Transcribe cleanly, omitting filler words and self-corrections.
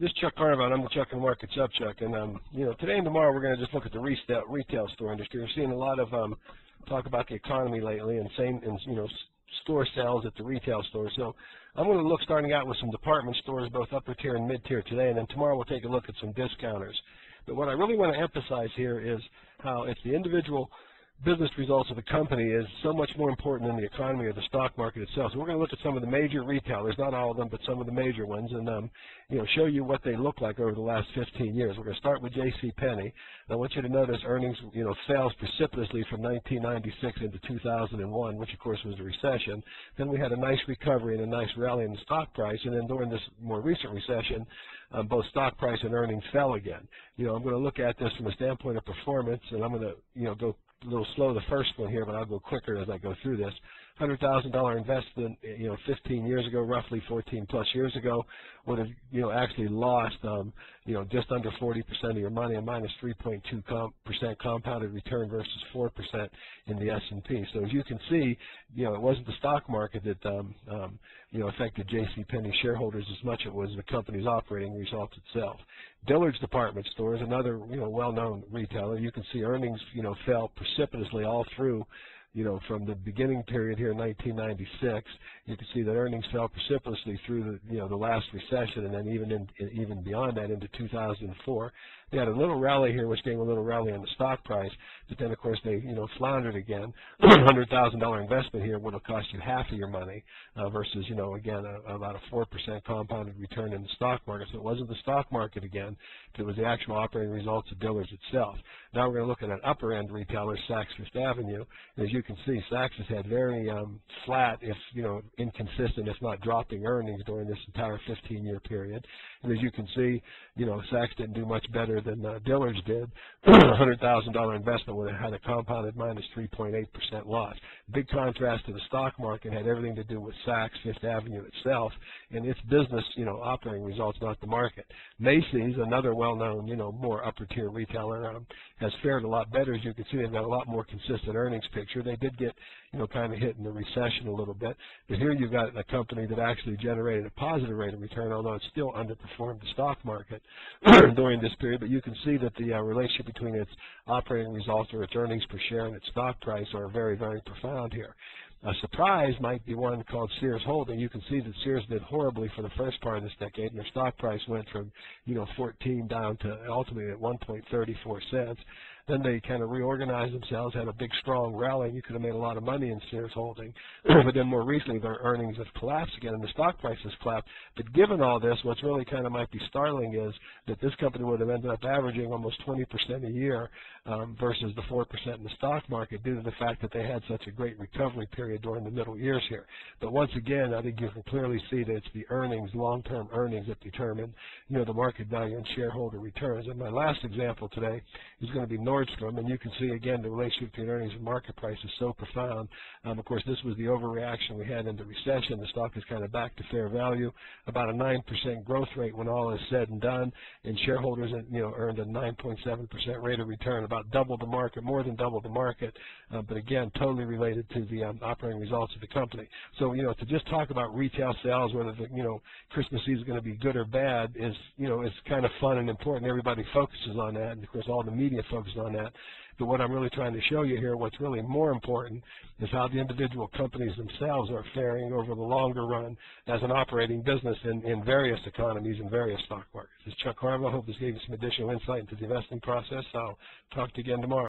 This is Chuck Carnivale. I'm the Chuck and Markets Up Chuck, and today and tomorrow we're going to just look at the retail store industry. We're seeing a lot of talk about the economy lately, and store sales at the retail stores. So I'm going to look starting out with some department stores, both upper tier and mid tier today, and then tomorrow we'll take a look at some discounters. But what I really want to emphasize here is how it's the individual business results of the company is so much more important than the economy or the stock market itself. So we're going to look at some of the major retailers, not all of them, but some of the major ones, and show you what they look like over the last 15 years. We're going to start with J.C. Penney. I want you to notice earnings, fell precipitously from 1996 into 2001, which of course was a recession. Then we had a nice recovery and a nice rally in the stock price, and then during this more recent recession, both stock price and earnings fell again. I'm going to look at this from a standpoint of performance, and I'm going to go a little slow the first one here, but I'll go quicker as I go through this. $100,000 investment, 15 years ago, roughly 14 plus years ago, would have, actually lost, just under 40% of your money, a minus 3.2% compounded return versus 4% in the S&P. So as you can see, it wasn't the stock market that, affected J.C. Penney shareholders as much as it was the company's operating results itself. Dillard's department stores, another, well-known retailer. You can see earnings, fell precipitously all through, from the beginning period here in 1996, you can see that earnings fell precipitously through the last recession, and then even beyond that into 2004. They had a little rally here, which gave a little rally on the stock price, but then of course they floundered again. $100,000 investment here would have cost you half of your money versus again about a 4% compounded return in the stock market. So it wasn't the stock market again, it was the actual operating results of Dillard's itself. Now we're going to look at an upper end retailer, Saks Fifth Avenue. And as you can see, Saks has had very flat, if inconsistent, if not dropping earnings during this entire 15-year period. And as you can see, Saks didn't do much better than Dillard's did. $100,000 investment would have had a compounded minus 3.8% loss. Big contrast to the stock market had everything to do with Saks Fifth Avenue itself and its business, operating results, not the market. Macy's, another well-known, more upper-tier retailer, has fared a lot better. As you can see, they've got a lot more consistent earnings picture. They did get, kind of hit in the recession a little bit, but here you've got a company that actually generated a positive rate of return, although it still underperformed the stock market during this period. But you can see that the relationship between its operating results or its earnings per share and its stock price are very, very profound here. A surprise might be one called Sears Holding. You can see that Sears did horribly for the first part of this decade, and their stock price went from 14 down to ultimately at 1.34 cents. Then they kind of reorganized themselves, had a big, strong rally. You could have made a lot of money in Sears Holding. But then more recently, their earnings have collapsed again, and the stock price has collapsed. But given all this, what's really kind of might be startling is that this company would have ended up averaging almost 20% a year versus the 4% in the stock market due to the fact that they had such a great recovery period during the middle years here. But once again, I think you can clearly see that it's the earnings, long-term earnings, that determine, the market value and shareholder returns. And my last example today is going to be Nordstrom, and you can see again the relationship between earnings and market price is so profound. Of course, this was the overreaction we had in the recession. The stock is kind of back to fair value, about a 9% growth rate when all is said and done, and shareholders earned a 9.7% rate of return, about double the market, more than double the market, but again totally related to the operating results of the company. So to just talk about retail sales, whether the Christmas season is going to be good or bad, is is kind of fun and important. Everybody focuses on that, and of course all the media focuses on that. But what I'm really trying to show you here, what's really more important, is how the individual companies themselves are faring over the longer run as an operating business in various economies and various stock markets. This is Chuck Carnivale. I hope this gave you some additional insight into the investing process. I'll talk to you again tomorrow.